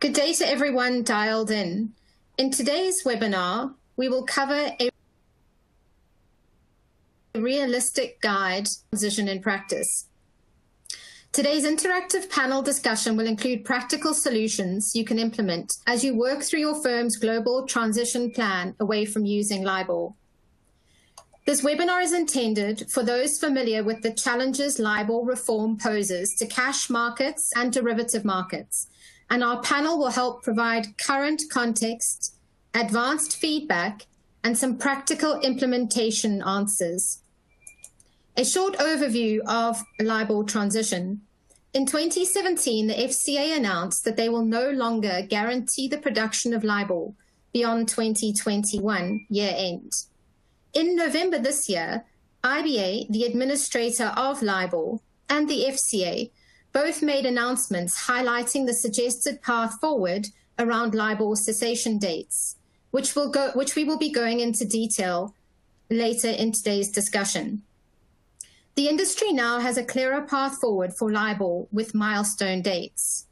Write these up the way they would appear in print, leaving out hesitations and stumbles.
Good day to everyone dialed in. In today's webinar, we will cover a realistic guide to transition in practice. Today's interactive panel discussion will include practical solutions you can implement as you work through your firm's global transition plan away from using Libor. This webinar is intended for those familiar with the challenges Libor reform poses to cash markets and derivative markets, and our panel will help provide current context, advanced feedback, and some practical implementation answers. A short overview of Libor transition. In 2017, the FCA announced that they will no longer guarantee the production of Libor beyond 2021 year-end. In November this year, IBA, the administrator of Libor, and the FCA both made announcements highlighting the suggested path forward around Libor cessation dates, which we will be going into detail later in today's discussion. The industry now has a clearer path forward for Libor with milestone dates.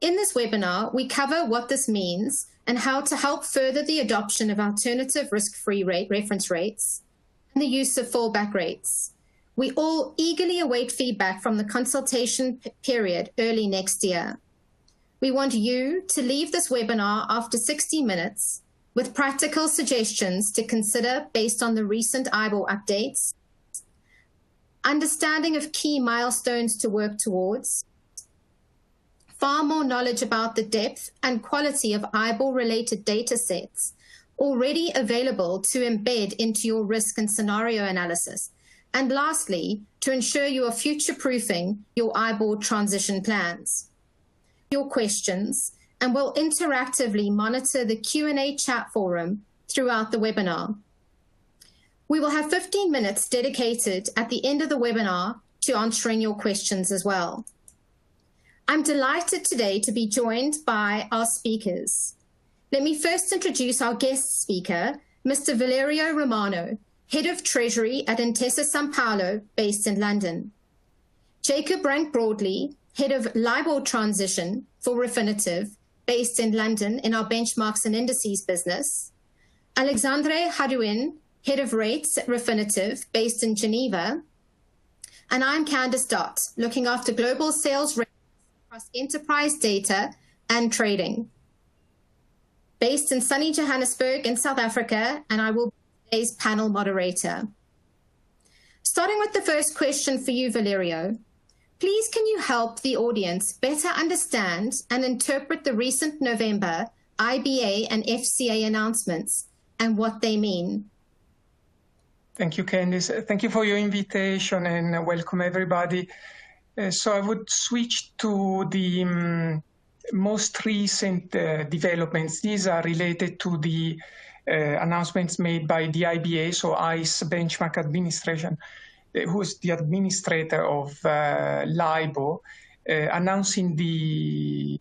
In this webinar, we cover what this means and how to help further the adoption of alternative risk-free reference rates and the use of fallback rates. We all eagerly await feedback from the consultation period early next year. We want you to leave this webinar after 60 minutes with practical suggestions to consider based on the recent IBOR updates, understanding of key milestones to work towards, far more knowledge about the depth and quality of IBOR-related data sets already available to embed into your risk and scenario analysis, and lastly, to ensure you are future-proofing your IBOR transition plans. Your questions, and we'll interactively monitor the Q&A chat forum throughout the webinar. We will have 15 minutes dedicated at the end of the webinar to answering your questions as well. I'm delighted today to be joined by our speakers. Let me first introduce our guest speaker, Mr. Valerio Romano, Head of Treasury at Intesa Sanpaolo, based in London. Jacob Rank-Broadley, Head of Libor Transition for Refinitiv, based in London in our benchmarks and indices business. Alexandre Hadouin, Head of Rates at Refinitiv, based in Geneva. And I'm Candice Dott, looking after global sales rates across enterprise data and trading. Based in sunny Johannesburg in South Africa, and I will be today's panel moderator. Starting with the first question for you, Valerio, please can you help the audience better understand and interpret the recent November IBA and FCA announcements and what they mean? Thank you, Candice. Thank you for your invitation and welcome everybody. So I would switch to the most recent developments. These are related to the announcements made by the IBA, so ICE Benchmark Administration, who is the administrator of Libor, announcing the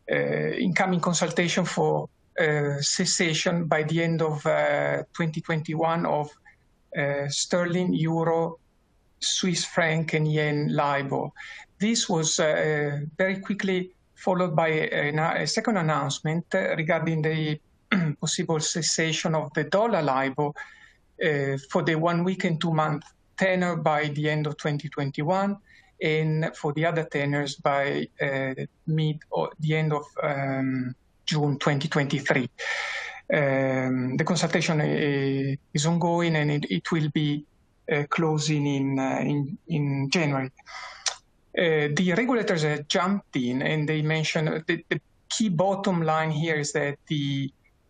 incoming consultation for cessation by the end of 2021 of sterling, euro, Swiss franc, and yen Libor. This was very quickly followed by a second announcement regarding the possible cessation of the dollar Libor for the 1 week and 2 month tenor by the end of 2021, and for the other tenors by mid or the end of June 2023. The consultation is ongoing, and it will be closing in January. The regulators jumped in, and they mentioned the key bottom line here is that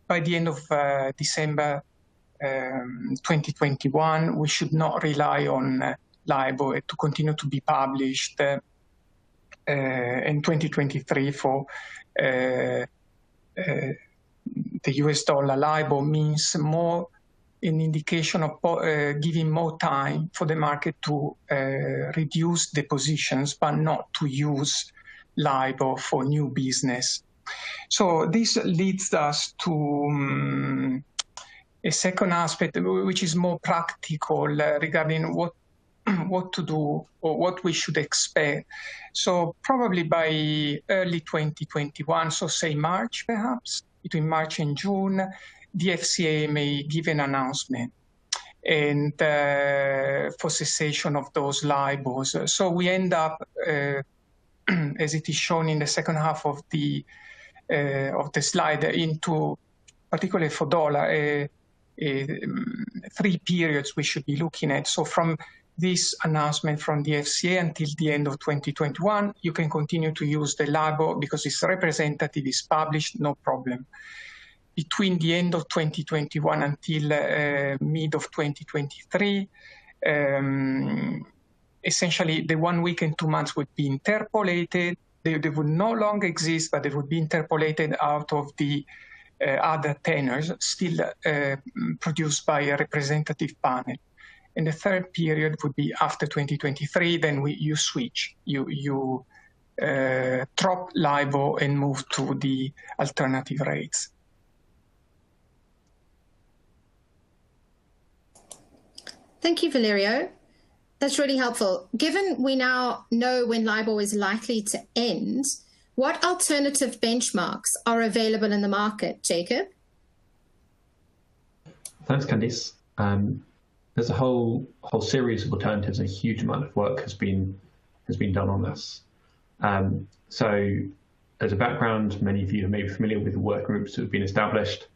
by the end of December 2021, we should not rely on Libor to continue to be published in 2023 for the US dollar. Libor means more an indication of giving more time for the market to reduce the positions, but not to use Libor for new business. So this leads us to a second aspect, which is more practical regarding what what to do or what we should expect. So probably by early 2021, so say March perhaps, between March and June, the FCA may give an announcement and for cessation of those LIBORs. So we end up, as it is shown in the second half of the slide, into, particularly for dollar, 3 periods we should be looking at. So from this announcement from the FCA until the end of 2021, you can continue to use the LIBOR because it's representative, it's published, no problem. Between the end of 2021 until mid of 2023, essentially the 1 week and 2 months would be interpolated. They would no longer exist, but they would be interpolated out of the other tenors still produced by a representative panel. And the third period would be after 2023, then you switch. You drop LIBOR and move to the alternative rates. Thank you, Valerio. That's really helpful. Given we now know when LIBOR is likely to end, what alternative benchmarks are available in the market, Jacob? Thanks, Candice. There's a whole series of alternatives, and a huge amount of work has been done on this. So as a background, many of you may be familiar with the working groups that have been established.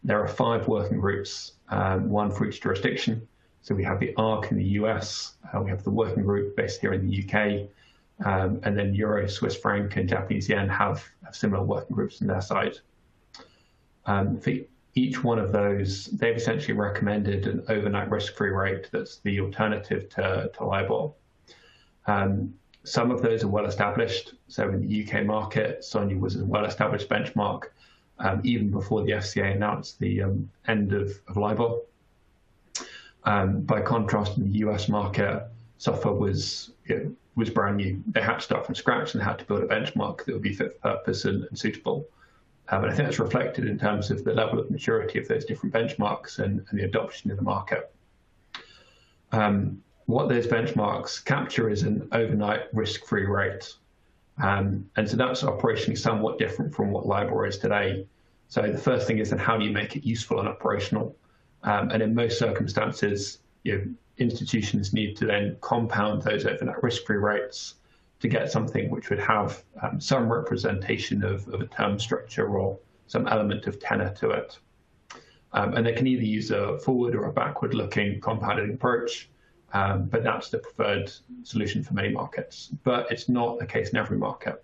There are 5 working groups, one for each jurisdiction. So we have the ARC in the US, we have the working group based here in the UK, and then Euro, Swiss franc, and Japanese yen have similar working groups on their side. For each one of those, they've essentially recommended an overnight risk-free rate that's the alternative to LIBOR. Some of those are well established. So in the UK market, SONIA was a well-established benchmark even before the FCA announced the end of LIBOR. By contrast, in the US market, SOFR was brand new. They had to start from scratch and they had to build a benchmark that would be fit for purpose and suitable. And I think that's reflected in terms of the level of maturity of those different benchmarks and the adoption in the market. What those benchmarks capture is an overnight risk-free rate. And so that's operationally somewhat different from what LIBOR is today. So the first thing is then how do you make it useful and operational? And in most circumstances, institutions need to then compound those overnight risk-free rates to get something which would have some representation of a term structure or some element of tenor to it. And they can either use a forward or a backward-looking compounding approach, but that's the preferred solution for many markets. But it's not the case in every market.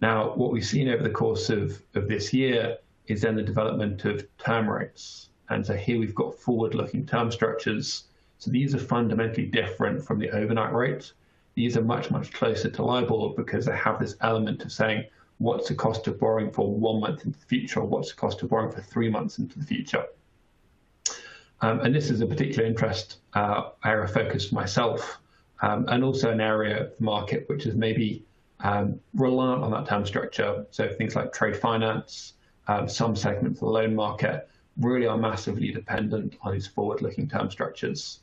Now, what we've seen over the course of this year is then the development of term rates. And so here we've got forward-looking term structures. So these are fundamentally different from the overnight rate. These are much, much closer to LIBOR because they have this element of saying, what's the cost of borrowing for 1 month into the future, or what's the cost of borrowing for 3 months into the future? And this is a particular interest area of focus for myself, and also an area of the market which is maybe reliant on that term structure. So things like trade finance, some segments of the loan market really are massively dependent on these forward-looking term structures.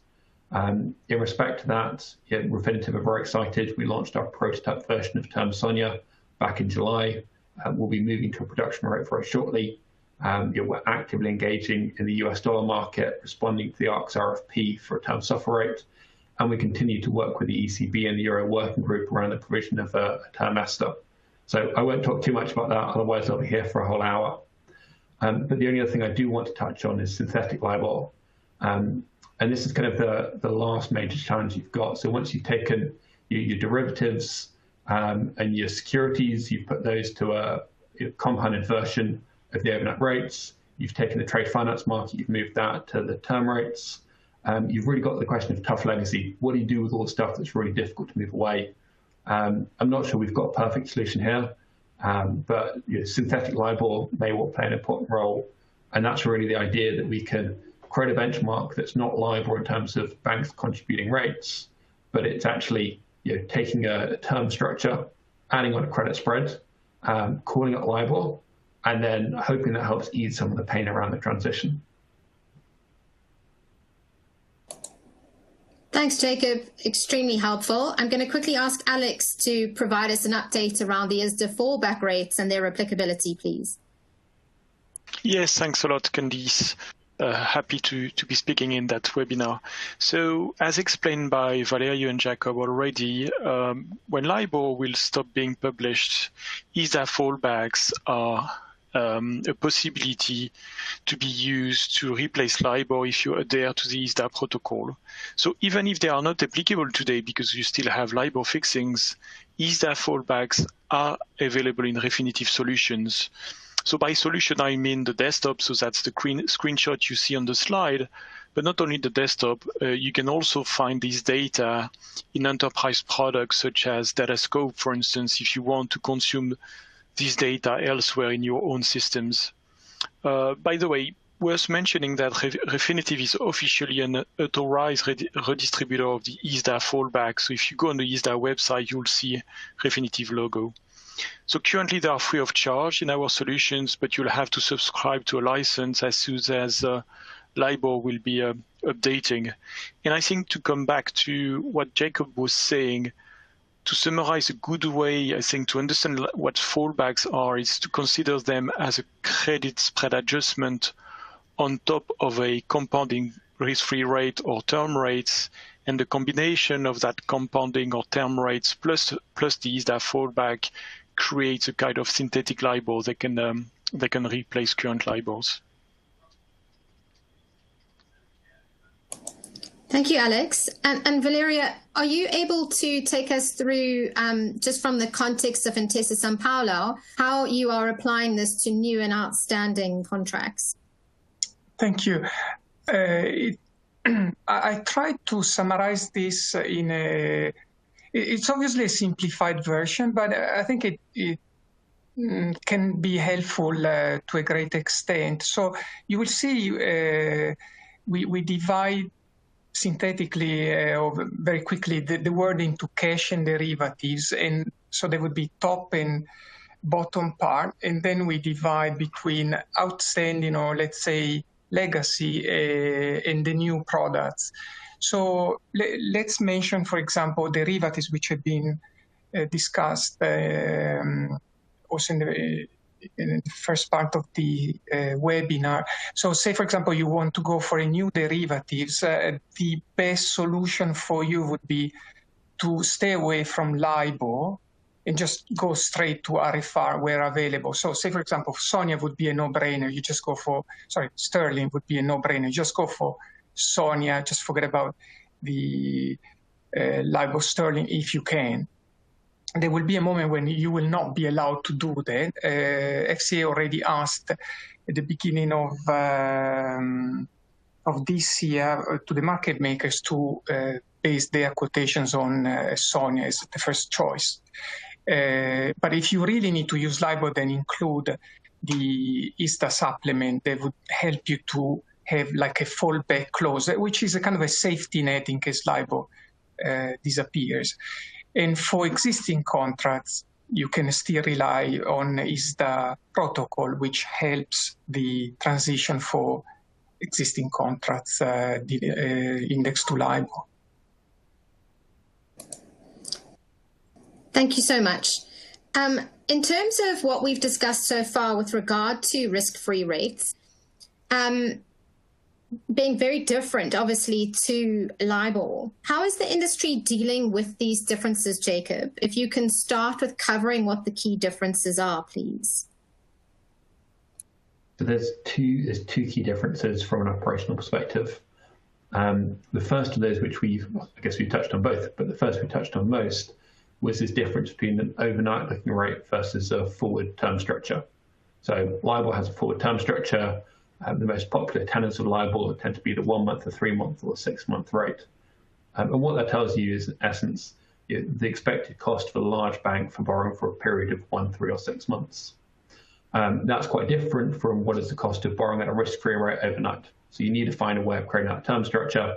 In respect to that, Refinitiv are very excited. We launched our prototype version of Term SONIA back in July. We'll be moving to a production rate very shortly. We're actively engaging in the US dollar market, responding to the ARC's RFP for a term SOFR rate. And we continue to work with the ECB and the Euro Working Group around the provision of a term ESDA. So I won't talk too much about that, otherwise I'll be here for a whole hour. But the only other thing I do want to touch on is synthetic LIBOR. And this is kind of the last major challenge you've got. So once you've taken your derivatives and your securities, you've put those to a compounded version of the overnight rates. You've taken the trade finance market, you've moved that to the term rates. You've really got the question of tough legacy. What do you do with all the stuff that's really difficult to move away? I'm not sure we've got a perfect solution here, but synthetic LIBOR may well play an important role. And that's really the idea that we can create a benchmark that's not LIBOR in terms of banks contributing rates, but it's actually taking a term structure, adding on a credit spread, calling it LIBOR, and then hoping that helps ease some of the pain around the transition. Thanks, Jacob. Extremely helpful. I'm going to quickly ask Alex to provide us an update around the ISDA fallback rates and their applicability, please. Yes, thanks a lot, Candice. Happy to be speaking in that webinar. So as explained by Valerio and Jacob already, when Libor will stop being published, ISDA fallbacks are a possibility to be used to replace Libor if you adhere to the ISDA protocol. So even if they are not applicable today because you still have Libor fixings, ISDA fallbacks are available in Refinitiv solutions. So by solution, I mean the desktop, so that's the screenshot you see on the slide, but not only the desktop, you can also find this data in enterprise products such as Datascope, for instance, if you want to consume this data elsewhere in your own systems. By the way, worth mentioning that Refinitiv is officially an authorized redistributor of the ISDA fallback. So if you go on the ISDA website, you'll see Refinitiv logo. So currently they are free of charge in our solutions, but you'll have to subscribe to a license as soon as Libor will be updating. And I think to come back to what Jacob was saying, to summarize a good way, I think, to understand what fallbacks are is to consider them as a credit spread adjustment on top of a compounding risk-free rate or term rates, and the combination of that compounding or term rates plus the ISDA fallback creates a kind of synthetic Libor that can replace current Libors. Thank you, Alex. And Valeria, are you able to take us through, just from the context of Intesa Sanpaolo, how you are applying this to new and outstanding contracts? Thank you. I tried to summarize this in a, it's obviously a simplified version, but I think it can be helpful to a great extent. So you will see we divide synthetically or very quickly the word into cash and derivatives. And so there would be top and bottom part. And then we divide between outstanding or let's say legacy and the new products. So let's mention, for example, derivatives, which have been discussed also in the first part of the webinar. So say, for example, you want to go for a new derivatives, the best solution for you would be to stay away from Libor and just go straight to RFR where available. So say, for example, Sonia would be a no-brainer. You just go for, sorry, Sterling would be a no-brainer. Just go for Sonia, just forget about the Libor Sterling if you can. There will be a moment when you will not be allowed to do that. FCA already asked at the beginning of this year to the market makers to base their quotations on Sonia as the first choice. But if you really need to use Libor, then include the ISDA supplement that would help you to have like a fallback clause, which is a kind of a safety net in case Libor disappears. And for existing contracts, you can still rely on ISDA protocol, which helps the transition for existing contracts indexed to Libor. Thank you so much. In terms of what we've discussed so far with regard to risk-free rates, being very different, obviously, to Libor, how is the industry dealing with these differences, Jacob? If you can start with covering what the key differences are, please. So there's two key differences from an operational perspective. The first of those, which I guess we touched on both, but the first we touched on most was this difference between an overnight looking rate versus a forward term structure. So Libor has a forward term structure. The most popular tenets of Libor tend to be the 1 month, the 3 month, or the 6 month rate. And what that tells you is, in essence, the expected cost for a large bank for borrowing for a period of 1, 3, or 6 months. That's quite different from what is the cost of borrowing at a risk-free rate overnight. So you need to find a way of creating that term structure.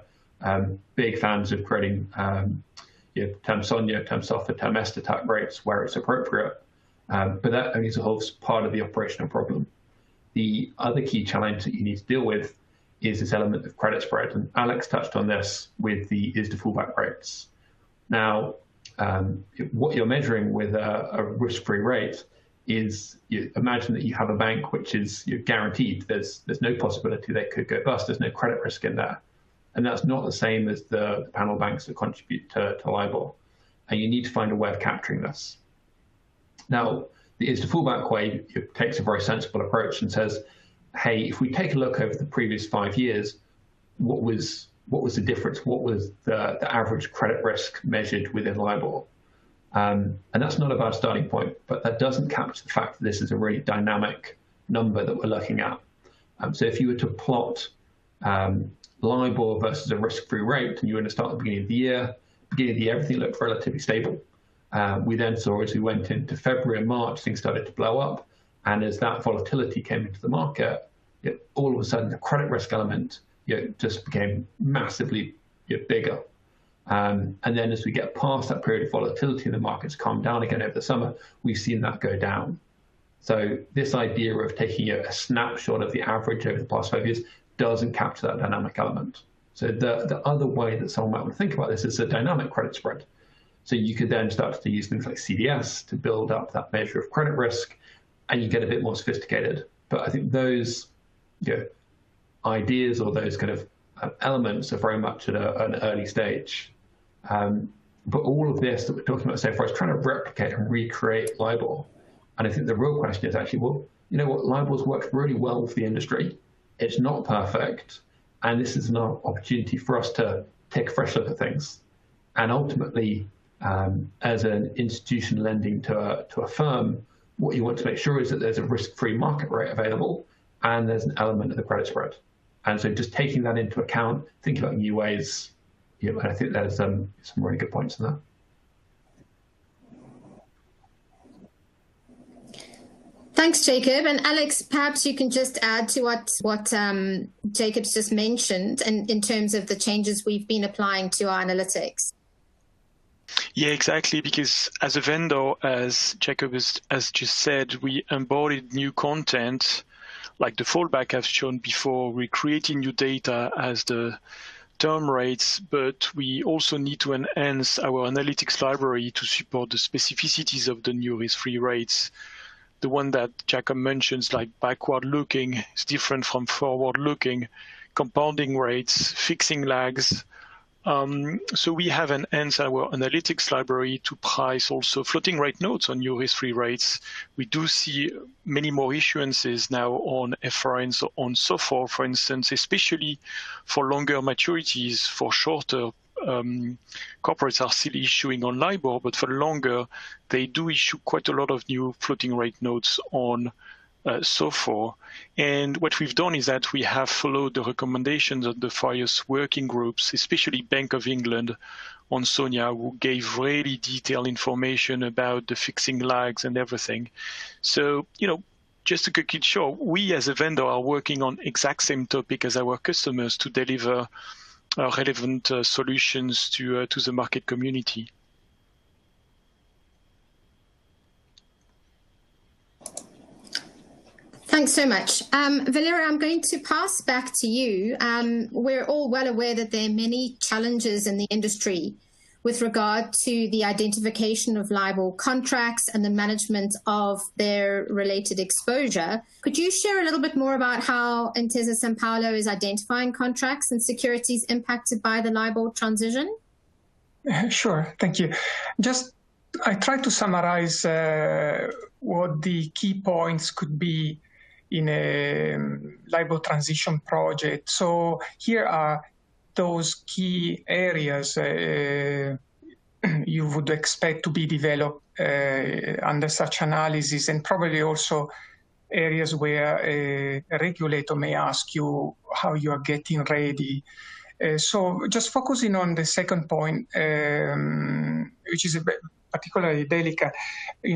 Big fans of creating term SONIA, term SOFR, term ESTA type rates where it's appropriate. But that only solves part of the operational problem. The other key challenge that you need to deal with is this element of credit spread. And Alex touched on this with the ISDA fallback rates. Now, what you're measuring with a risk-free rate is, you imagine that you have a bank which is guaranteed. There's no possibility they could go bust. There's no credit risk in there. And that's not the same as the panel banks that contribute to LIBOR. And you need to find a way of capturing this. Now, the ISDA fallback way takes a very sensible approach and says, hey, if we take a look over the previous 5 years, what was the difference? What was the average credit risk measured within LIBOR? And that's not a bad starting point, but that doesn't capture the fact that this is a really dynamic number that we're looking at. So if you were to plot LIBOR versus a risk-free rate, and you were to start at the beginning of the year, everything looked relatively stable. We then saw, as we went into February and March, things started to blow up. And as that volatility came into the market, all of a sudden the credit risk element just became massively bigger. And then as we get past that period of volatility and the markets calm down again over the summer, we've seen that go down. So this idea of taking a snapshot of the average over the past 5 years doesn't capture that dynamic element. So the other way that someone might want to think about this is a dynamic credit spread. So you could then start to use things like CDS to build up that measure of credit risk, and you get a bit more sophisticated. But I think those ideas or those kind of elements are very much at an early stage. But all of this that we're talking about so far is trying to replicate and recreate LIBOR. And I think the real question is actually, well, you know what, LIBOR's worked really well for the industry. It's not perfect. And this is an opportunity for us to take a fresh look at things. And ultimately, as an institution lending to a firm, what you want to make sure is that there's a risk-free market rate available and there's an element of the credit spread. And so just taking that into account, thinking about new ways, and I think there's some really good points in that. Thanks, Jacob. And Alex, perhaps you can just add to what Jacob's just mentioned in terms of the changes we've been applying to our analytics. Yeah, exactly, because as a vendor, as Jacob has just said, we embodied new content, like the fallback I've shown before. We're creating new data as the term rates, but we also need to enhance our analytics library to support the specificities of the new risk-free rates. The one that Jacob mentions, like backward-looking, is different from forward-looking, compounding rates, fixing lags. So we have enhanced our analytics library to price also floating rate notes on new risk-free rates. We do see many more issuances now on FRNs, on SOFR, for instance, especially for longer maturities. For shorter, corporates are still issuing on LIBOR, but for longer, they do issue quite a lot of new floating rate notes on SOFR. And what we've done is that we have followed the recommendations of the various working groups, especially Bank of England on SONIA, who gave really detailed information about the fixing lags and everything. So, just to quickly show, we as a vendor are working on exact same topic as our customers to deliver relevant solutions to the market community. Thanks so much. Valeria, I'm going to pass back to you. We're all well aware that there are many challenges in the industry with regard to the identification of LIBOR contracts and the management of their related exposure. Could you share a little bit more about how Intesa Sanpaolo is identifying contracts and securities impacted by the LIBOR transition? Sure, thank you. I try to summarize what the key points could be in a LIBOR transition project. So here are those key areas you would expect to be developed under such analysis, and probably also areas where a regulator may ask you how you are getting ready. So just focusing on the second point, which is particularly delicate,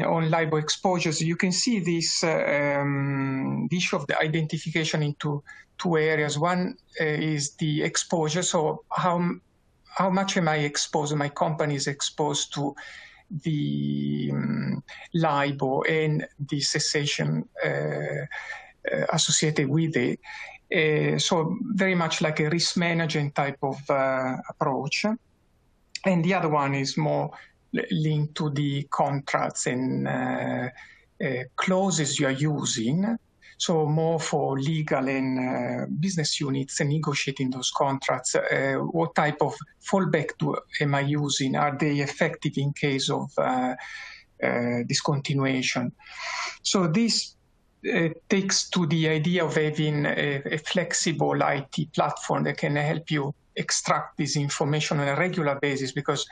on LIBOR exposures, you can see this the issue of the identification into two areas. One is the exposure, so how much am I exposed, my company is exposed to the LIBOR and the cessation associated with it. So very much like a risk management type of approach. And the other one is more linked to the contracts and clauses you are using. So more for legal and business units and negotiating those contracts. What type of fallback am I using? Are they effective in case of discontinuation? So this takes to the idea of having a flexible IT platform that can help you extract this information on a regular basis, because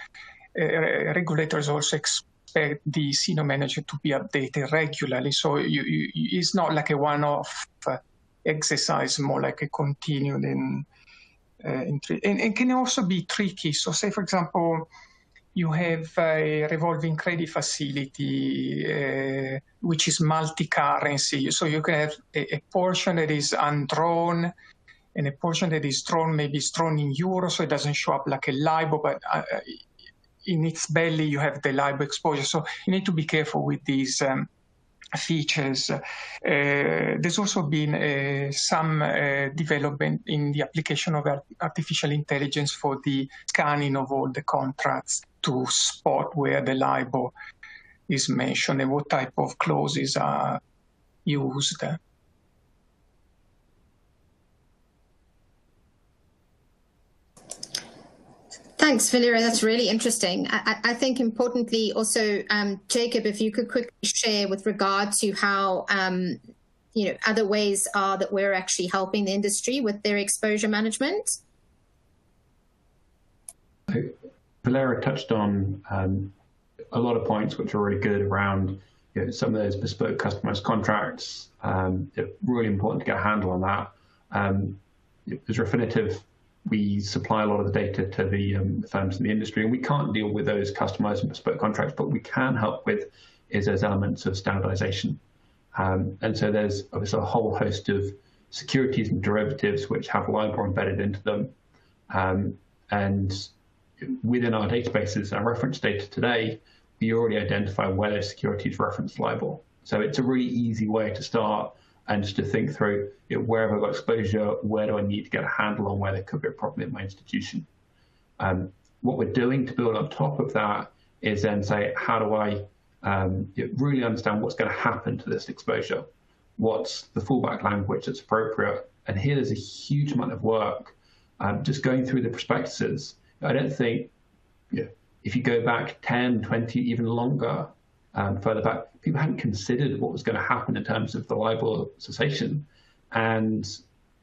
regulators also expect the senior manager to be updated regularly. So it's not like a one-off exercise, more like a continued and can also be tricky. So say, for example, you have a revolving credit facility, which is multi-currency. So you can have a portion that is undrawn and a portion that is drawn, maybe it's drawn in euros, so it doesn't show up like a Libor, but in its belly you have the Libor exposure. So you need to be careful with these features. There's also been some development in the application of artificial intelligence for the scanning of all the contracts to spot where the Libor is mentioned and what type of clauses are used. Thanks, Valerio. That's really interesting. I think importantly also, Jacob, if you could quickly share with regard to how, other ways are that we're actually helping the industry with their exposure management. Valerio touched on a lot of points which are really good around some of those bespoke customized contracts. Really important to get a handle on that. As Refinitiv, we supply a lot of the data to the firms in the industry, and we can't deal with those customized and bespoke contracts, but we can help with is those elements of standardization. And so there's obviously a whole host of securities and derivatives which have Libor embedded into them. And within our databases, our reference data today, we already identify where those securities reference Libor. So it's a really easy way to start and just to think through, where have I got exposure, where do I need to get a handle on where there could be a problem in my institution. What we're doing to build on top of that is then say, how do I really understand what's going to happen to this exposure? What's the fallback language that's appropriate? And here there's a huge amount of work just going through the prospectuses. I don't think, if you go back 10, 20, even longer, further back, people hadn't considered what was going to happen in terms of the Libor cessation. And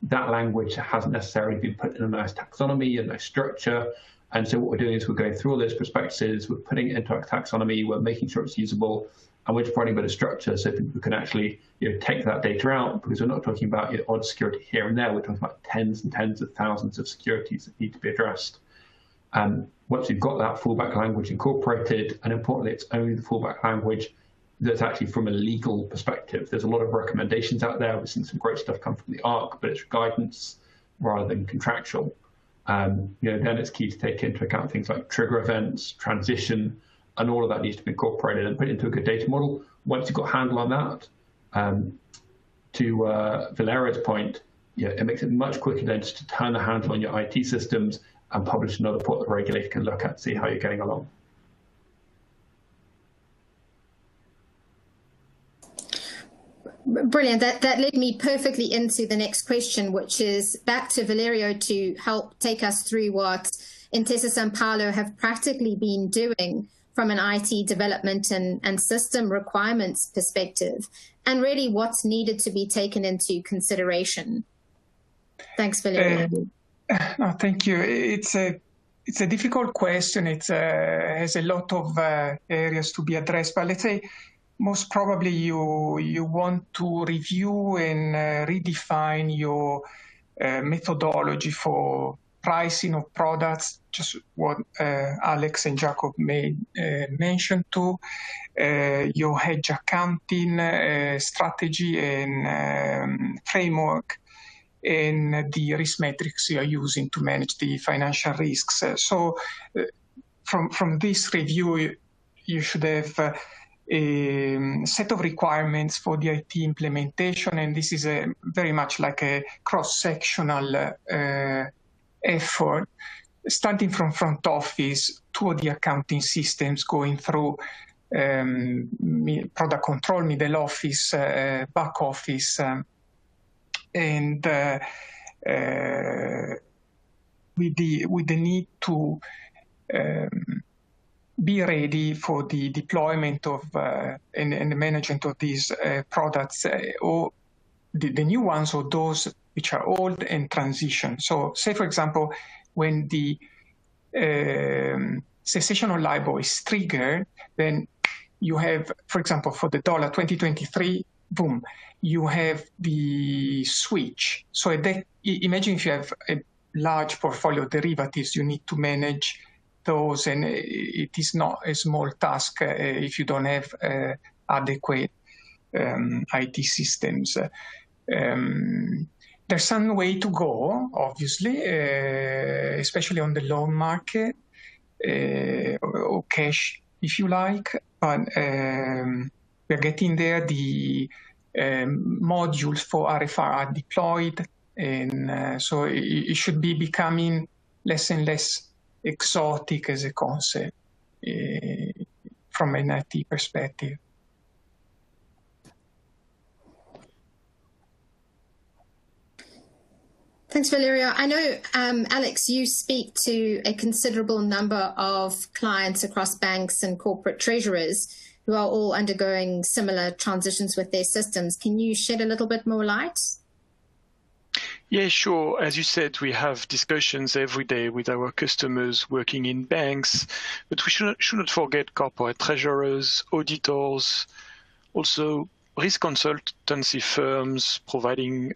that language hasn't necessarily been put in a nice taxonomy and nice structure. And so what we're doing is we're going through all those prospectuses, we're putting it into our taxonomy, we're making sure it's usable, and we're providing a bit of structure so people can actually take that data out, because we're not talking about odd security here and there, we're talking about tens and tens of thousands of securities that need to be addressed. Once you've got that fallback language incorporated, and importantly, it's only the fallback language that's actually from a legal perspective. There's a lot of recommendations out there. We've seen some great stuff come from the ARC, but it's guidance rather than contractual. Then it's key to take into account things like trigger events, transition, and all of that needs to be incorporated and put into a good data model. Once you've got a handle on that, to Valerio's point, it makes it much quicker then just to turn the handle on your IT systems and publish another report the regulator can look at, see how you're getting along. Brilliant. That led me perfectly into the next question, which is back to Valerio to help take us through what Intesa Sanpaolo have practically been doing from an IT development and system requirements perspective, and really what's needed to be taken into consideration. Thanks, Valerio. No, thank you. It's a difficult question. It has a lot of areas to be addressed, but let's say most probably you want to review and redefine your methodology for pricing of products, just what Alex and Jacob mentioned to, your hedge accounting strategy and framework, and the risk metrics you are using to manage the financial risks. So from this review, you should have a set of requirements for the IT implementation, and this is very much like a cross-sectional effort, starting from front office to the accounting systems, going through product control, middle office, back office, and with the need to be ready for the deployment of and the management of these products, or the new ones, or those which are old and transition. So say, for example, when the cessation of LIBOR is triggered, then you have, for example, for the dollar 2023, boom, you have the switch. So imagine if you have a large portfolio of derivatives, you need to manage those, and it is not a small task if you don't have adequate IT systems. There's some way to go, obviously, especially on the loan market, or cash, if you like, but we're getting there. The modules for RFR are deployed, and so it should be becoming less and less exotic as a concept from an IT perspective. Thanks, Valerio. I know, Alex, you speak to a considerable number of clients across banks and corporate treasurers who are all undergoing similar transitions with their systems. Can you shed a little bit more light? Yeah, sure. As you said, we have discussions every day with our customers working in banks, but we shouldn't forget corporate treasurers, auditors, also risk consultancy firms providing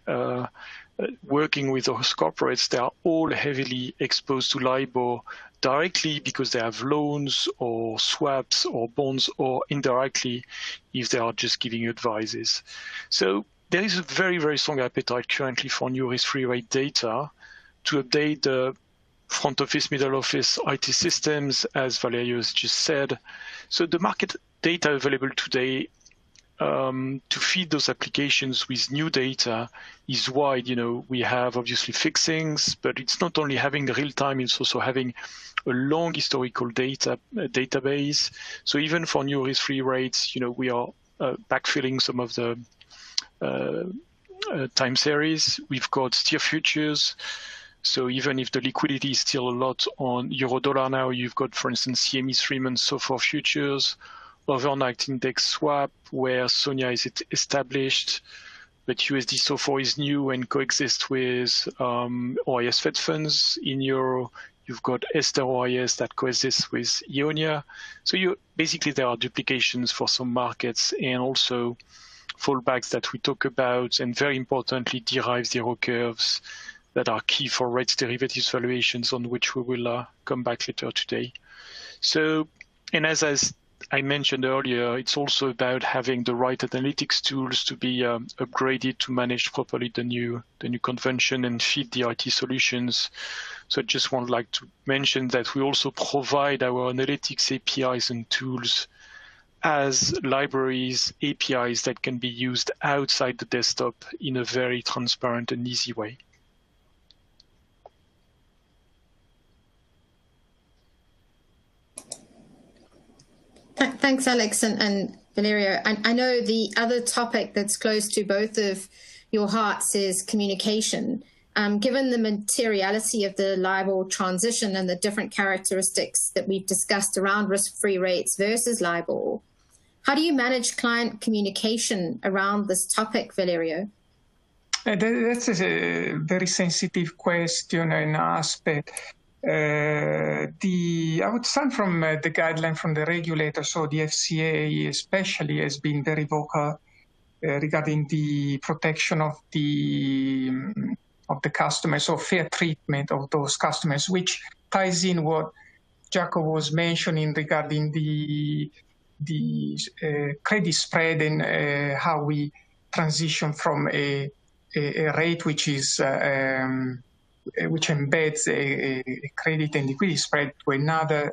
working with those corporates. They are all heavily exposed to LIBOR directly because they have loans or swaps or bonds, or indirectly if they are just giving advices. So there is a very, very strong appetite currently for new risk-free rate data to update the front office, middle office IT systems, as Valerio has just said. So the market data available today to feed those applications with new data is wide. You know, we have obviously fixings, but it's not only having real time, it's also having a long historical database. So even for new risk-free rates, you know, we are backfilling some of the time series. We've got steer futures. So even if the liquidity is still a lot on euro dollar now, you've got, for instance, CME 3-month SOFR futures, overnight index swap, where SONIA is established, but USD SOFR is new and coexists with OIS Fed funds. In euro, you've got Esther OIS that coexists with Ionia. So basically there are duplications for some markets, and also fallbacks that we talk about, and very importantly, derived zero curves that are key for rates derivatives valuations, on which we will come back later today. So, and as I mentioned earlier, it's also about having the right analytics tools to be upgraded to manage properly the new convention and feed the IT solutions. So I just would like to mention that we also provide our analytics APIs and tools as libraries, APIs that can be used outside the desktop in a very transparent and easy way. Thanks, Alex and Valerio. I know the other topic that's close to both of your hearts is communication. Given the materiality of the LIBOR transition and the different characteristics that we've discussed around risk-free rates versus LIBOR, how do you manage client communication around this topic, Valerio? That's a very sensitive question and aspect. I would start from the guideline from the regulator. So the FCA especially has been very vocal regarding the protection of the customers, or fair treatment of those customers, which ties in what Jacob was mentioning regarding the credit spread and how we transition from a rate which is which embeds a credit and liquidity spread to another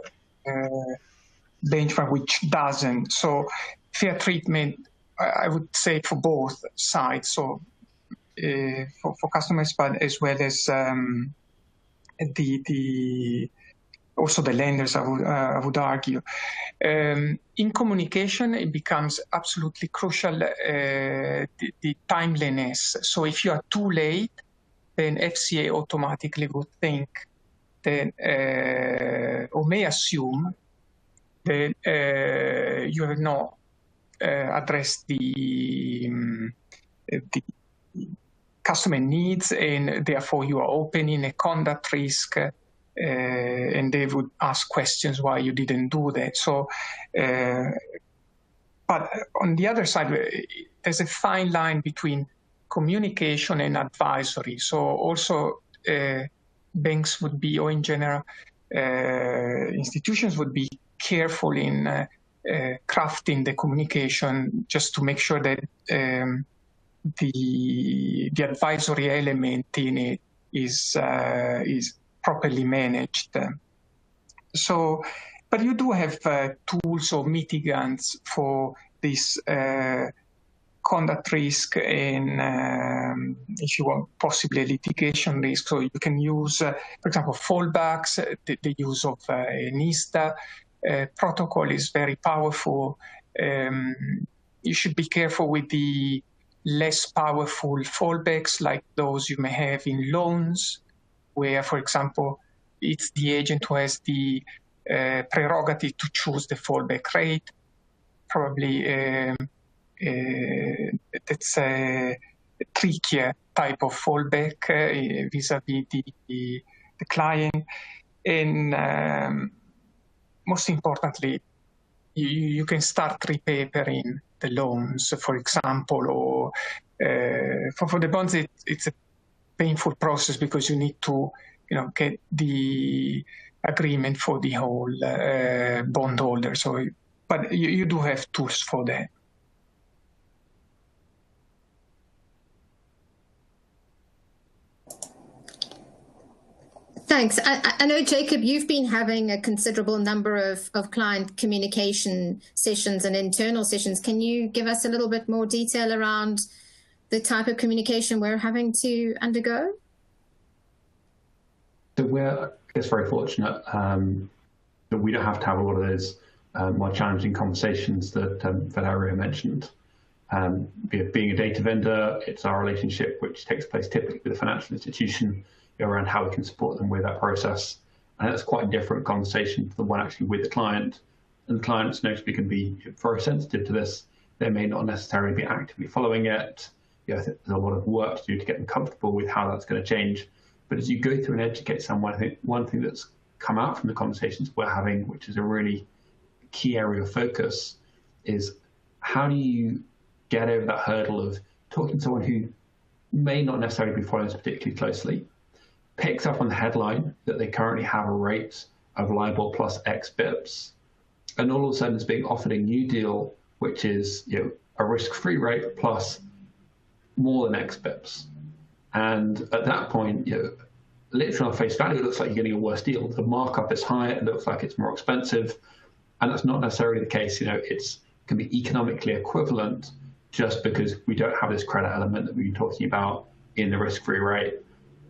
benchmark which doesn't. So fair treatment, I would say, for both sides, so for customers, but as well as also the lenders, I would argue. In communication, it becomes absolutely crucial, the timeliness. So if you are too late, then FCA automatically would think that, or may assume that you have not addressed the customer needs, and therefore you are opening a conduct risk, and they would ask questions why you didn't do that. So, but on the other side, there's a fine line between communication and advisory. So also banks would be, or in general, institutions would be careful in crafting the communication just to make sure that the advisory element in it is properly managed. So, but you do have tools or mitigants for this conduct risk and, if you want, possibly litigation risk. So you can use, for example, fallbacks, the use of an ISDA protocol is very powerful. You should be careful with the less powerful fallbacks, like those you may have in loans, where, for example, it's the agent who has the prerogative to choose the fallback rate. Probably that's a trickier type of fallback vis-a-vis the client. And most importantly, you can start repapering the loans, for example, or for the bonds, it's a painful process because you need to, get the agreement for the whole bondholder. So, but you do have tools for that. Thanks. I know, Jacob, you've been having a considerable number of client communication sessions and internal sessions. Can you give us a little bit more detail around the type of communication we're having to undergo? So we're, I guess, very fortunate that we don't have to have a lot of those more challenging conversations that Valeria mentioned. Being a data vendor, it's our relationship which takes place typically with a financial institution around how we can support them with that process. And that's quite a different conversation to the one actually with the client. And the clients notably can be very sensitive to this. They may not necessarily be actively following it. There's a lot of work to do to get them comfortable with how that's going to change. But as you go through and educate someone, I think one thing that's come out from the conversations we're having, which is a really key area of focus, is how do you get over that hurdle of talking to someone who may not necessarily be following this particularly closely, picks up on the headline that they currently have a rate of Libor plus X bips, and all of a sudden is being offered a new deal, which is a risk-free rate plus more than X bips. And at that point, literally on face value, it looks like you're getting a worse deal. The markup is higher, it looks like it's more expensive, and that's not necessarily the case. It can be economically equivalent just because we don't have this credit element that we've been talking about in the risk-free rate.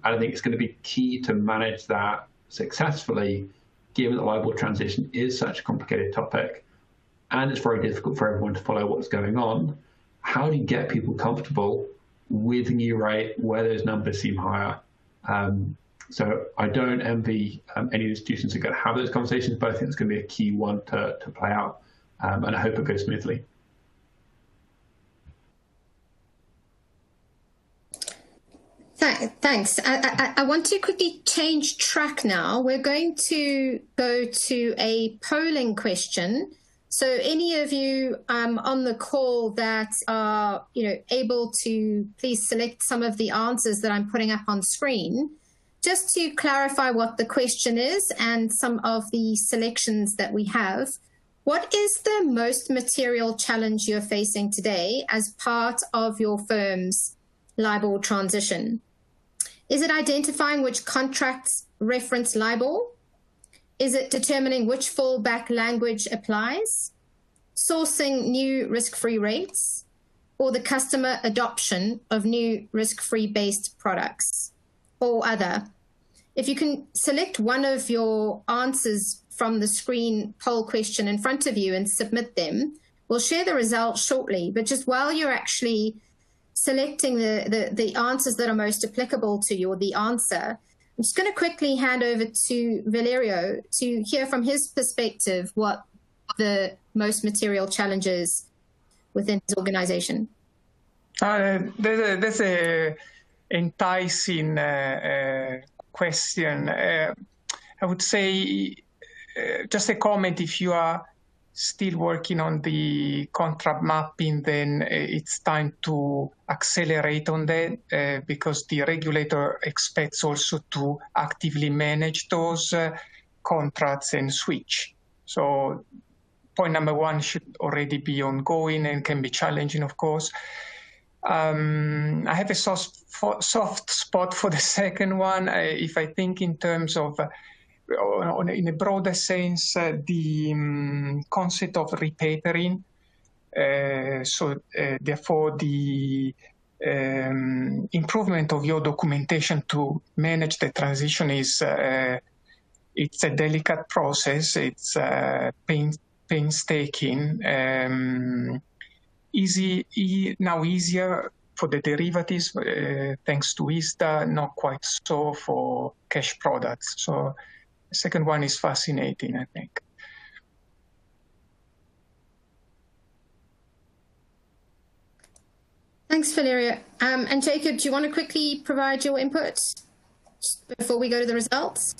I think it's going to be key to manage that successfully, given that Libor transition is such a complicated topic, and it's very difficult for everyone to follow what's going on. How do you get people comfortable with the new rate where those numbers seem higher? So I don't envy any institutions that are going to have those conversations, but I think it's going to be a key one to play out, and I hope it goes smoothly. Thanks. I want to quickly change track now. We're going to go to a polling question. So any of you on the call that are able to please select some of the answers that I'm putting up on screen, just to clarify what the question is and some of the selections that we have. What is the most material challenge you're facing today as part of your firm's Libor transition? Is it identifying which contracts reference Libor? Is it determining which fallback language applies? sourcing new risk-free rates, or the customer adoption of new risk-free based products, or other. If you can select one of your answers from the screen poll question in front of you and submit them, we'll share the results shortly. But just while you're actually selecting the answers that are most applicable to you, or the answer, I'm just going to quickly hand over to Valerio to hear from his perspective what the most material challenges within his organization. That's a enticing question. I would say just a comment: if you are still working on the contract mapping, then it's time to accelerate on that because the regulator expects also to actively manage those contracts and switch. So point number one should already be ongoing and can be challenging, of course. I have a soft spot for the second one. If I think in terms of, in a broader sense, the concept of repapering. Therefore, the improvement of your documentation to manage the transition is it's a delicate process. It's painstaking. Now easier for the derivatives thanks to ISDA, not quite so for cash products. So the second one is fascinating, I think. Thanks, Valerio. And Jacob, do you want to quickly provide your input before we go to the results?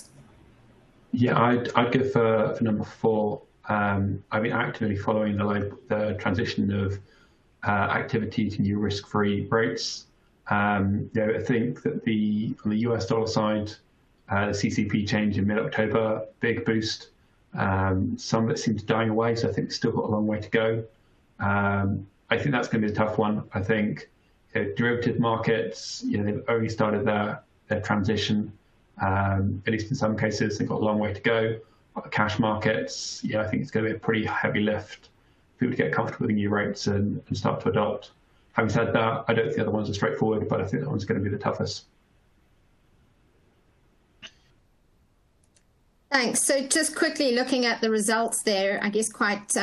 Yeah, I'd go for number 4. I've been actively following the transition of activity to new risk-free rates. I think that on the US dollar side, the CCP change in mid-October, big boost. Some of it seems dying away, so I think we've still got a long way to go. I think that's going to be a tough one. I think derivative markets, they've only started their transition. At least in some cases, they've got a long way to go. Cash markets, I think it's going to be a pretty heavy lift for people to get comfortable with the new rates and start to adopt. Having said that, I don't think the other ones are straightforward, but I think that one's going to be the toughest. Thanks. So just quickly looking at the results there, I guess quite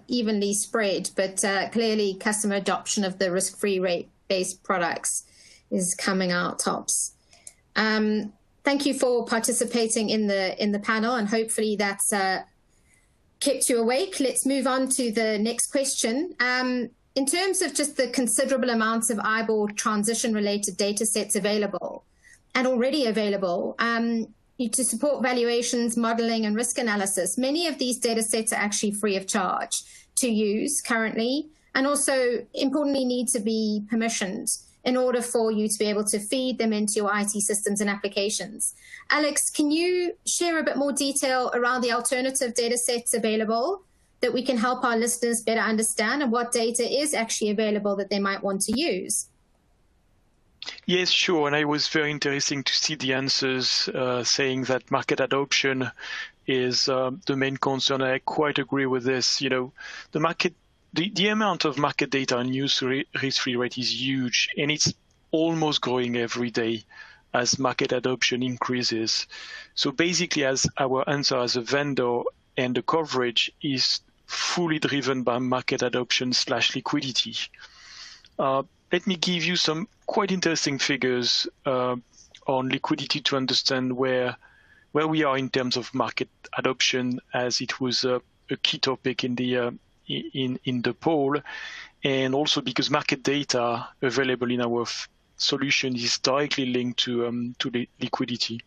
evenly spread, but clearly customer adoption of the risk-free rate-based products is coming out tops. Thank you for participating in the panel, and hopefully that's kept you awake. Let's move on to the next question. In terms of just the considerable amounts of IBOR transition-related data sets available and already available, to support valuations, modeling, and risk analysis, many of these data sets are actually free of charge to use currently, and also importantly need to be permissioned in order for you to be able to feed them into your IT systems and applications. Alex, can you share a bit more detail around the alternative data sets available that we can help our listeners better understand, and what data is actually available that they might want to use? Yes, sure. And it was very interesting to see the answers saying that market adoption is the main concern. I quite agree with this. The amount of market data and new risk-free rate is huge, and it's almost growing every day as market adoption increases. So basically, as our answer as a vendor and the coverage is fully driven by market adoption / liquidity. Let me give you some quite interesting figures on liquidity to understand where we are in terms of market adoption, as it was a key topic in the poll, and also because market data available in our solution is directly linked to liquidity.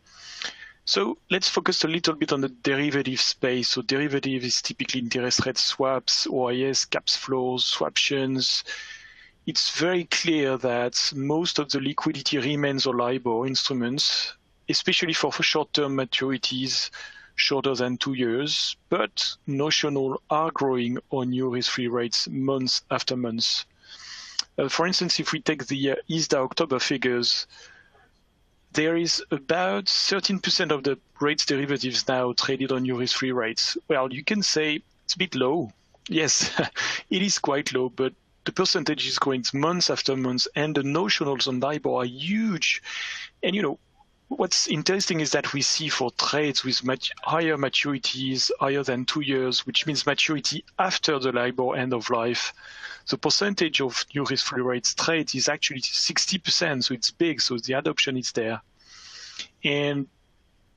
So let's focus a little bit on the derivative space. So derivative is typically interest rate swaps, OIS, caps floors, swaptions. It's very clear that most of the liquidity remains on LIBOR instruments, especially for short-term maturities, shorter than 2 years, but notional are growing on new risk-free rates month after month. For instance, if we take the ISDA October figures, there is about 13% of the rates derivatives now traded on new risk-free rates. Well, you can say it's a bit low, Yes, it is quite low, but the percentage is growing months after months, and the notionals on LIBOR are huge. And, what's interesting is that we see for trades with higher maturities, higher than 2 years, which means maturity after the LIBOR end of life, the percentage of new risk-free rates trades is actually 60%, so it's big, so the adoption is there. And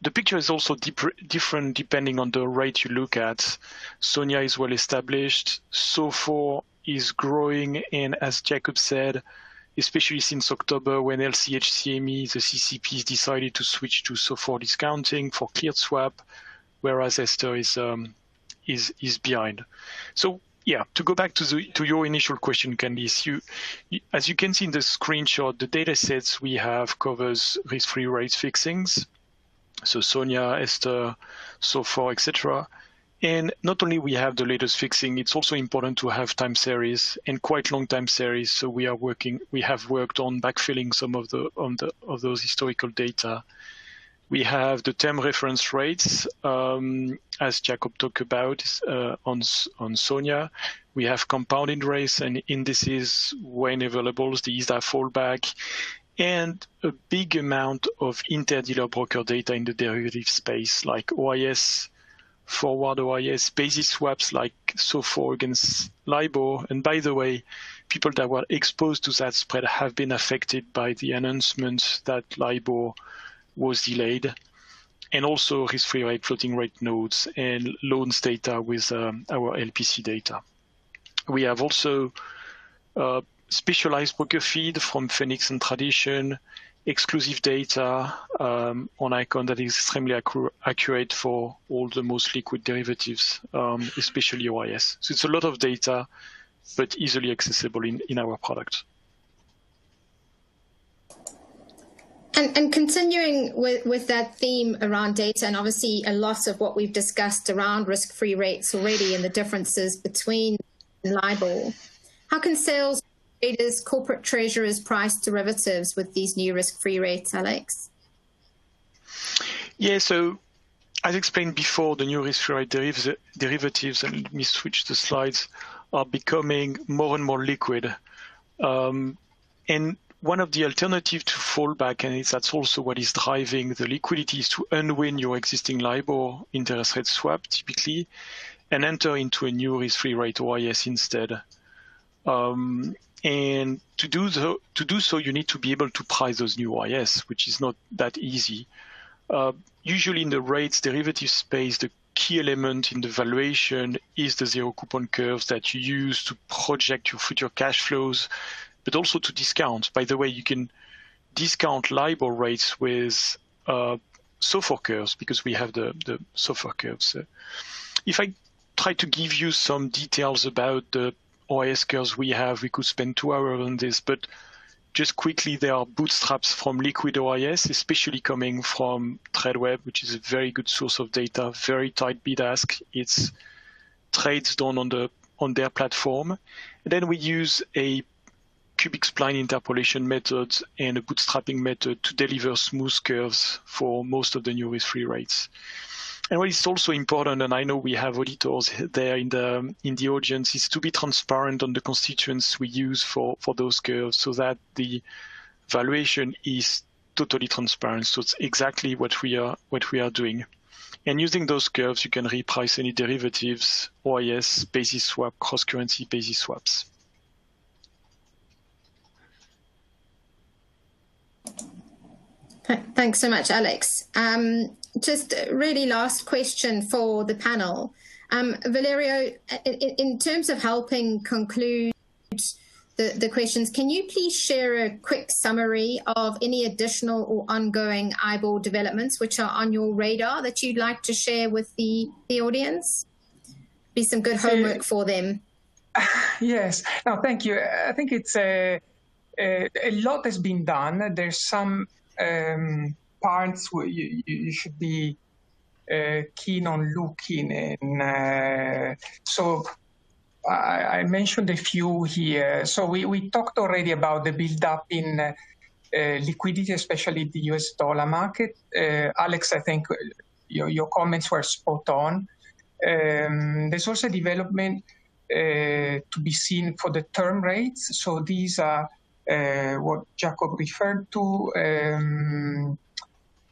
the picture is also different depending on the rate you look at. SONIA is well established, SOFR is growing, and as Jacob said, especially since October when LCH CME, the CCPs decided to switch to SOFR discounting for cleared swap, whereas Esther is behind. So yeah, to go back to your initial question, Candice, as you can see in the screenshot, the data sets we have covers risk-free rates fixings, so SONIA, Esther, SOFR, etc. And not only we have the latest fixing, it's also important to have time series and quite long time series. So we have worked on backfilling some of those historical data. We have the term reference rates, as Jacob talked about on SONIA. We have compounding rates and indices when available, the ISDA fallback, and a big amount of inter-dealer broker data in the derivative space, like OIS, forward OIS, basis swaps like SOFR against LIBOR. And by the way, people that were exposed to that spread have been affected by the announcement that LIBOR was delayed, and also risk-free rate floating rate nodes and loans data with our LPC data. We have also specialized broker feed from Phoenix and Tradition, exclusive data on Icon that is extremely accurate for all the most liquid derivatives, especially OIS. So it's a lot of data, but easily accessible in our product. And continuing with that theme around data, and obviously a lot of what we've discussed around risk-free rates already and the differences between LIBOR, how can sales traders, corporate treasurers price derivatives with these new risk-free rates, Alex? Yeah, so as explained before, the new risk-free rate derivatives, and let me switch the slides, are becoming more and more liquid. And one of the alternatives to fallback, and that's also what is driving the liquidity, is to unwind your existing LIBOR interest rate swap, typically, and enter into a new risk-free rate OIS instead. And to do so, you need to be able to price those new OIS, which is not that easy. Usually in the rates derivative space, the key element in the valuation is the zero coupon curves that you use to project your future cash flows, but also to discount. By the way, you can discount LIBOR rates with SOFR curves because we have the SOFR curves. If I try to give you some details about the OIS curves we have, we could spend 2 hours on this, but just quickly, there are bootstraps from liquid OIS, especially coming from TradeWeb, which is a very good source of data, very tight bid-ask. It's trades done on their platform. And then we use a cubic spline interpolation method and a bootstrapping method to deliver smooth curves for most of the new risk-free rates. And what is also important, and I know we have auditors there in the audience, is to be transparent on the constituents we use for those curves so that the valuation is totally transparent. So it's exactly what we are doing. And using those curves, you can reprice any derivatives, OIS, basis swap, cross-currency basis swaps. Thanks so much, Alex. Just really last question for the panel. Valerio, in terms of helping conclude the questions, can you please share a quick summary of any additional or ongoing IBOR developments which are on your radar that you'd like to share with the audience? Be some good homework for them. Yes. No, thank you. I think it's a lot has been done. There's some parts where you should be keen on looking, and so I mentioned a few here. So we talked already about the build-up in liquidity, especially the US dollar market. Alex, I think your comments were spot on. There's also development to be seen for the term rates. So these are what Jacob referred to.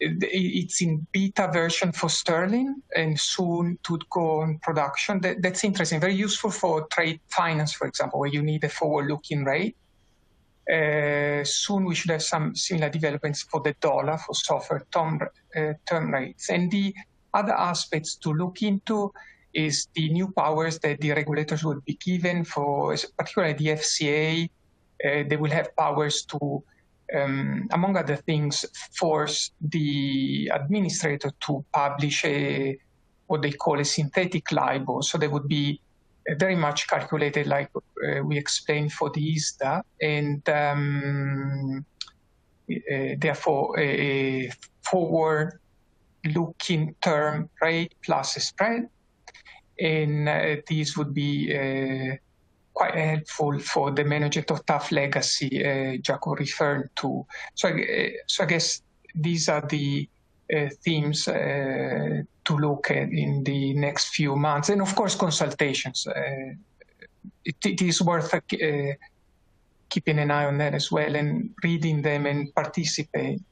It's in beta version for sterling and soon to go on production. That's interesting, very useful for trade finance, for example, where you need a forward-looking rate. Soon we should have some similar developments for the dollar, for SOFR term rates. And the other aspects to look into is the new powers that the regulators will be given for, particularly the FCA. They will have powers to, among other things, force the administrator to publish what they call a synthetic LIBOR. So they would be very much calculated like we explained for the ISDA, and therefore a forward-looking term rate plus a spread. And these would be quite helpful for the management of tough legacy Jacob referred to. So I guess these are the themes to look at in the next few months. And of course, consultations. It is worth keeping an eye on that as well and reading them and participate.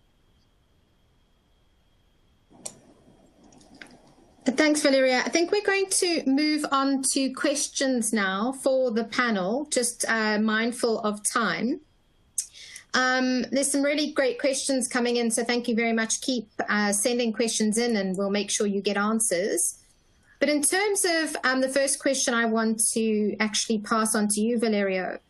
Thanks, Valeria. I think we're going to move on to questions now for the panel, just mindful of time. There's some really great questions coming in, so thank you very much. Keep sending questions in and we'll make sure you get answers. But in terms of the first question I want to actually pass on to you, Valerio.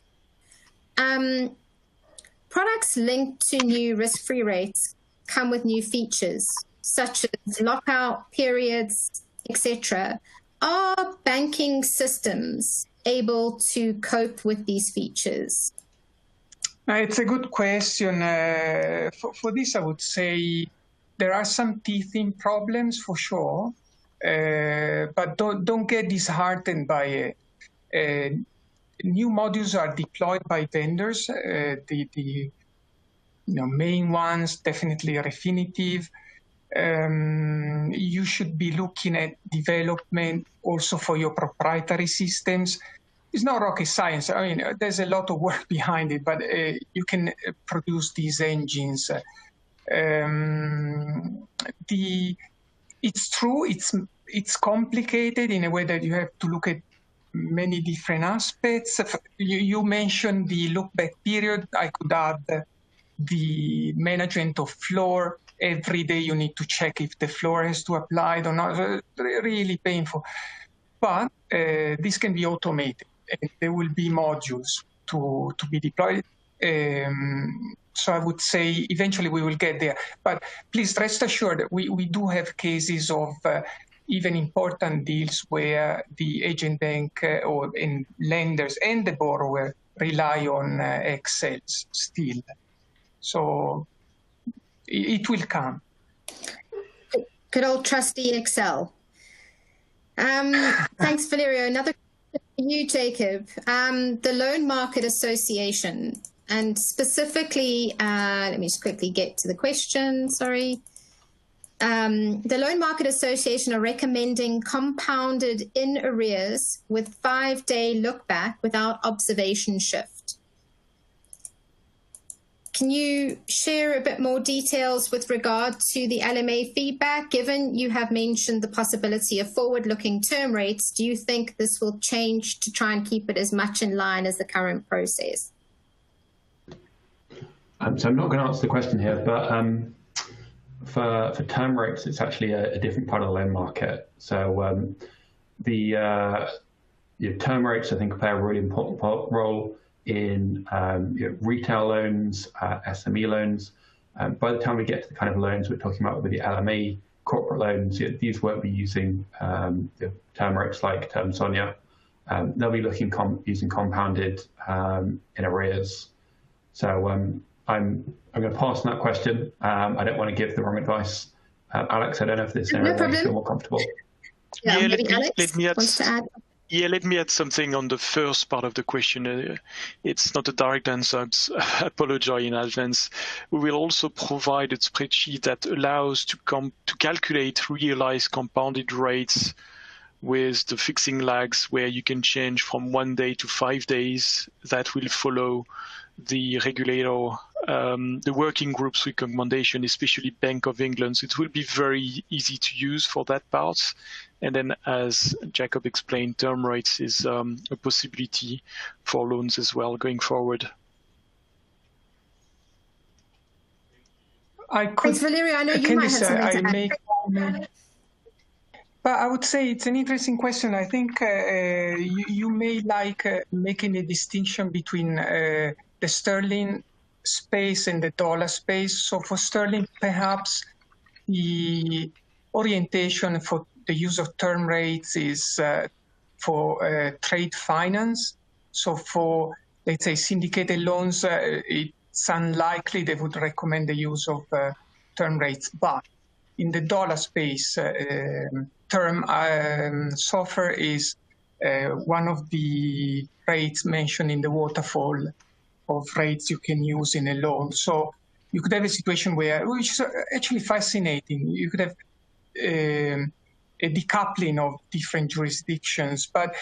Products linked to new risk-free rates come with new features, such as lockout periods, etc. Are banking systems able to cope with these features? It's a good question. For this, I would say there are some teething problems for sure, but don't get disheartened by it. New modules are deployed by vendors. The main ones, definitely Refinitiv. You should be looking at development also for your proprietary systems. It's not rocket science. I mean, there's a lot of work behind it, but you can produce these engines. It's true, it's complicated in a way that you have to look at many different aspects. You mentioned the look-back period. I could add the management of floor. Every day you need to check if the floor has to apply or not. Really painful. But this can be automated. And there will be modules to be deployed. So I would say eventually we will get there. But please rest assured that we do have cases of even important deals where the agent bank or lenders and the borrower rely on Excels still. So it will come. Good old trusty Excel. Thanks, Valerio. Another question for you, Jacob. The Loan Market Association, and specifically, let me just quickly get to the question, sorry. The Loan Market Association are recommending compounded in arrears with 5-day look back without observation shift. Can you share a bit more details with regard to the LMA feedback? Given you have mentioned the possibility of forward-looking term rates, do you think this will change to try and keep it as much in line as the current process? So I'm not going to answer the question here, but for term rates, it's actually a different part of the loan market. So the term rates, I think, play a really important role in retail loans, SME loans. By the time we get to the kind of loans we're talking about with the LME, corporate loans, these won't be using term rates like term SONIA. They'll be looking using compounded in arrears. So I'm going to pass on that question. I don't want to give the wrong advice. Alex, I don't know if there's any way you feel more comfortable. Yeah, let me add something on the first part of the question. It's not a direct answer. I apologize in advance. We will also provide a spreadsheet that allows to calculate realized compounded rates with the fixing lags where you can change from 1 day to 5 days. That will follow the regulator, the working group's recommendation, especially Bank of England. So it will be very easy to use for that part. And then, as Jacob explained, term rates is a possibility for loans as well going forward. Thanks, Valerio. I know you might have something to add. But I would say it's an interesting question. I think you may like making a distinction between the sterling space and the dollar space. So for sterling, perhaps the orientation for the use of term rates is for trade finance. So for, let's say, syndicated loans, it's unlikely they would recommend the use of term rates. But in the dollar space, term SOFR is one of the rates mentioned in the waterfall of rates you can use in a loan. So you could have a situation where, which is actually fascinating, you could have a decoupling of different jurisdictions, but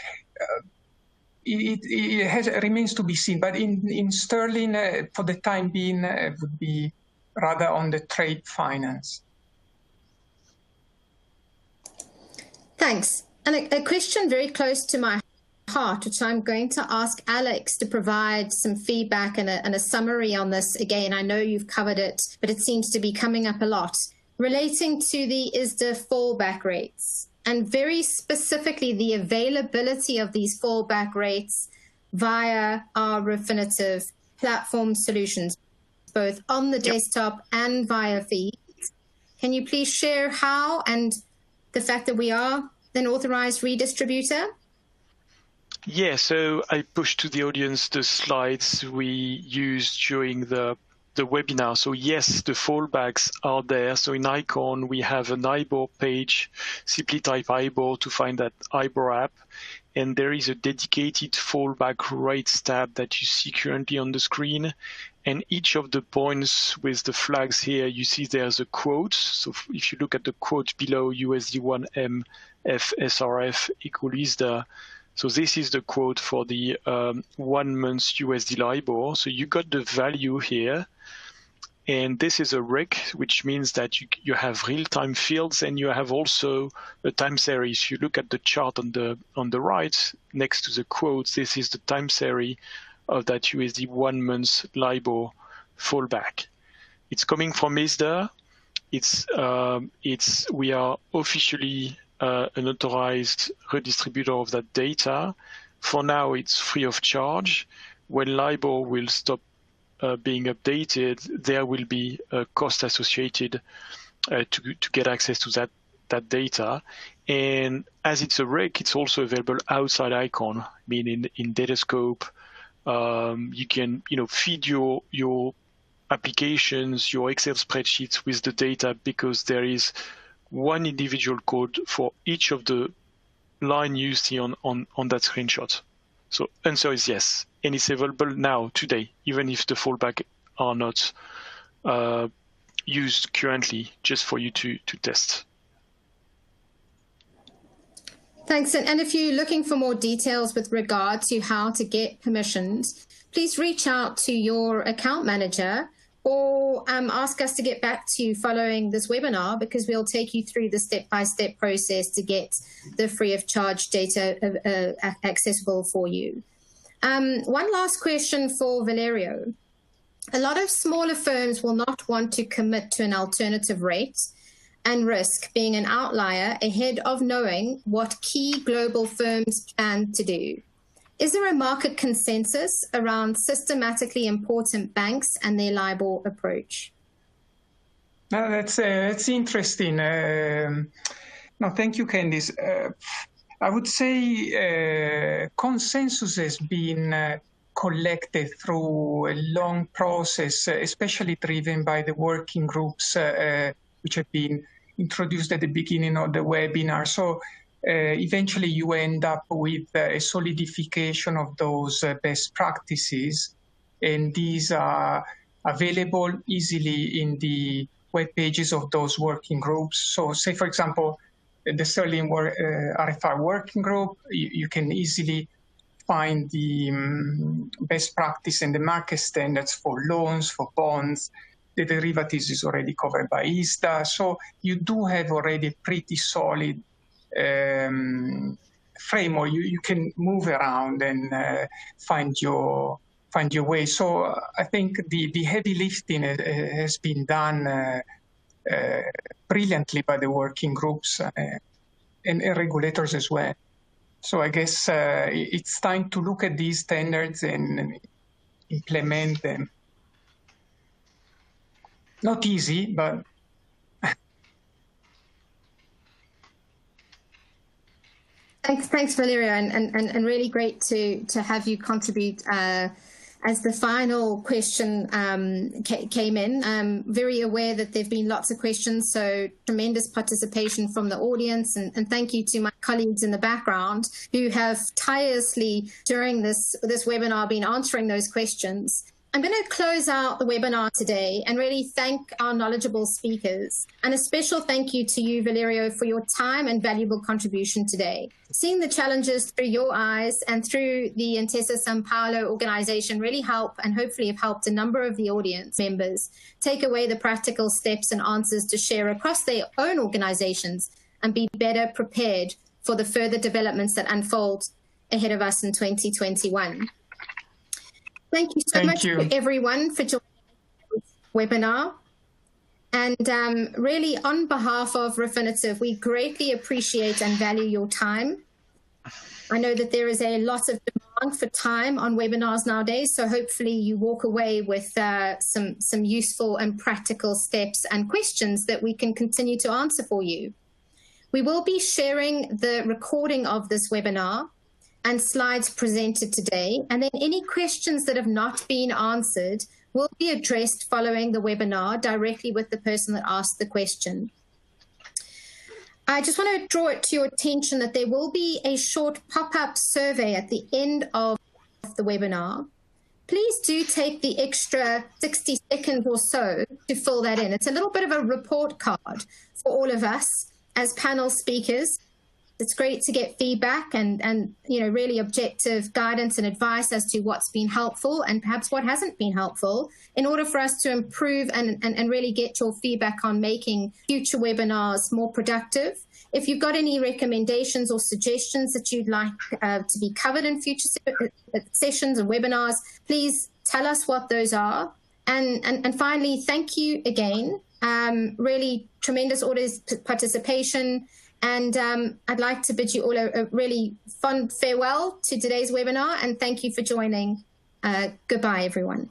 it remains to be seen. But in sterling, for the time being, it would be rather on the trade finance. Thanks. And a question very close to my heart, which I'm going to ask Alex to provide some feedback and a summary on this. Again, I know you've covered it, but it seems to be coming up a lot, relating to the ISDA fallback rates, and very specifically the availability of these fallback rates via our Refinitiv platform solutions, both on the desktop and via feeds. Can you please share how and the fact that we are an authorized redistributor? Yeah, so I pushed to the audience the slides we used during the webinar. So yes, the fallbacks are there. So in Icon, we have an IBOR page. Simply type IBOR to find that IBOR app. And there is a dedicated fallback rates tab that you see currently on the screen. And each of the points with the flags here, you see there's a quote. So if you look at the quote below, USD1M FSRF equal ISDA. So this is the quote for the 1 month USD LIBOR. So you got the value here. And this is a RIC, which means that you have real-time fields, and you have also a time series. If you look at the chart on the right, next to the quotes, this is the time series of that USD 1 month LIBOR fallback. It's coming from ISDA. We are officially an authorized redistributor of that data. For now, it's free of charge. When LIBOR will stop being updated, there will be a cost associated to get access to that data. And as it's a RIC, it's also available outside Icon, meaning in Datascope. You can feed your applications, your Excel spreadsheets with the data, because there is one individual code for each of the line you see on that screenshot. So answer is yes, and it's available now, today, even if the fallback are not used currently, just for you to test. Thanks. And if you're looking for more details with regard to how to get permissions, please reach out to your account manager or ask us to get back to you following this webinar, because we'll take you through the step-by-step process to get the free of charge data accessible for you. One last question for Valerio. A lot of smaller firms will not want to commit to an alternative rate and risk being an outlier ahead of knowing what key global firms plan to do. Is there a market consensus around systematically important banks and their LIBOR approach? No, that's interesting. No, thank you, Candice. I would say consensus has been collected through a long process, especially driven by the working groups which have been introduced at the beginning of the webinar. So eventually you end up with a solidification of those best practices, and these are available easily in the web pages of those working groups. So say, for example, the Sterling RFR working group. You can easily find the best practice and the market standards for loans, for bonds. The derivatives is already covered by ISDA. So you do have already a pretty solid framework. You can move around and find your way. So I think the heavy lifting has been done brilliantly by the working groups and regulators as well. So I guess it's time to look at these standards and implement them. Not easy, but Thanks, Valerio, and really great to have you contribute as the final question came in. I'm very aware that there have been lots of questions, so tremendous participation from the audience, and thank you to my colleagues in the background who have tirelessly during this webinar been answering those questions. I'm going to close out the webinar today and really thank our knowledgeable speakers, and a special thank you to you, Valerio, for your time and valuable contribution today. Seeing the challenges through your eyes and through the Intesa Sanpaolo organization really help, and hopefully have helped a number of the audience members take away the practical steps and answers to share across their own organizations and be better prepared for the further developments that unfold ahead of us in 2021. Thank you so much to everyone for joining this webinar. And really, on behalf of Refinitiv, we greatly appreciate and value your time. I know that there is a lot of demand for time on webinars nowadays, so hopefully you walk away with some useful and practical steps and questions that we can continue to answer for you. We will be sharing the recording of this webinar and slides presented today, and then any questions that have not been answered will be addressed following the webinar directly with the person that asked the question. I just want to draw it to your attention that there will be a short pop-up survey at the end of the webinar. Please do take the extra 60 seconds or so to fill that in. It's a little bit of a report card for all of us as panel speakers. It's great to get feedback and really objective guidance and advice as to what's been helpful and perhaps what hasn't been helpful in order for us to improve and really get your feedback on making future webinars more productive. If you've got any recommendations or suggestions that you'd like to be covered in future sessions and webinars, please tell us what those are. And finally, thank you again. Really tremendous audience participation. And I'd like to bid you all a really fun farewell to today's webinar, and thank you for joining. Goodbye, everyone.